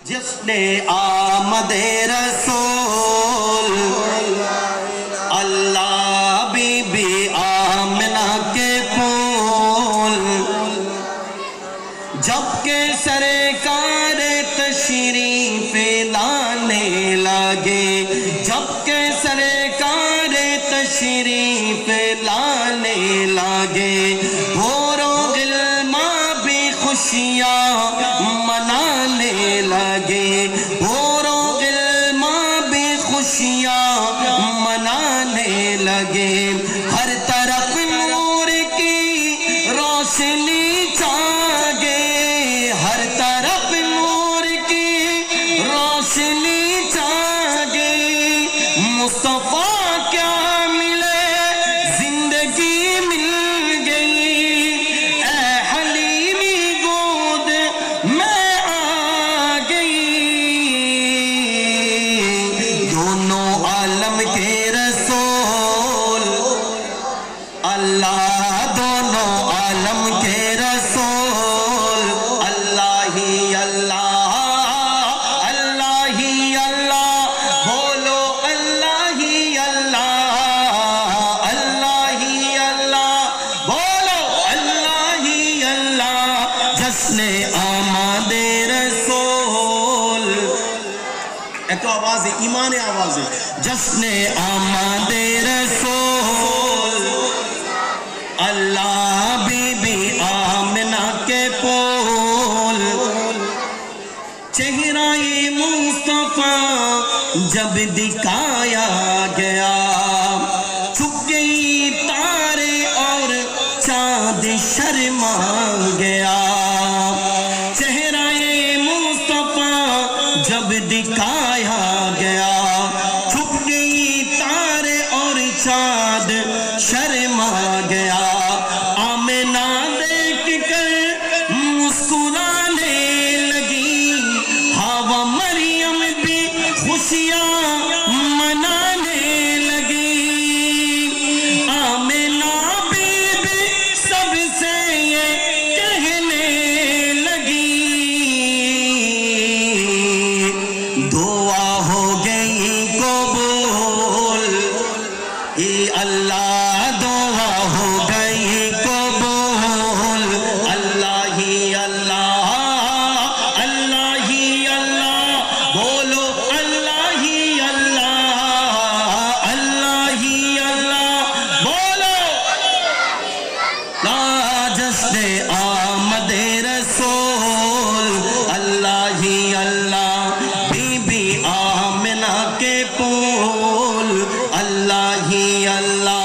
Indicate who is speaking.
Speaker 1: جس نے آمد رسول اللہ بی بی آمنہ کے پھول جب کہ سرکار تشریف لانے لگے جب کہ سرکار تشریف لانے لگے حور و غلماں بھی خوشیاں منانے لگے حور و غلماں بھی خوشیاں منانے لگے ہر طرف نور کی روشنی جاگے ہر طرف نور کی روشنی جاگے مصطفیٰ کیا ملے زندگی مل گئی اے حلیمی گود میں آ گئی دونوں عالم کے رسول اللہ دونوں عالم کے رسول اللہ ہی اللہ اللہ ہی اللہ بولو اللہ ہی اللہ اللہ ہی اللہ بولو اللہ ہی اللہ جشن آمد رسول ایک تو آواز ہے ایمان آواز ہے جشن آمد رسول اللہ بی بی آمنہ کے پھول چہرہ مصطفیٰ جب دکھایا گیا چھپ گئی تارے اور چاند شرما گیا چہرہ مصطفیٰ جب دکھایا گیا چھپ گئی تارے اور چاند شرما گیا آمنہ دیکھ کر مسکرانے لگی حوا مریم بھی خوشیاں منانے لگی آمنہ بی بی سب سے یہ کہنے لگی دعا ہو گئی قبول اے اللہ دعا ہو گئی قبول اللہ ہی اللہ اللہ ہی اللہ بولو اللہ ہی اللہ اللہ ہی اللہ بولو لا جشن آمد رسول اللہ ہی اللہ بی بی آمنہ کے پھول اللہ ہی اللہ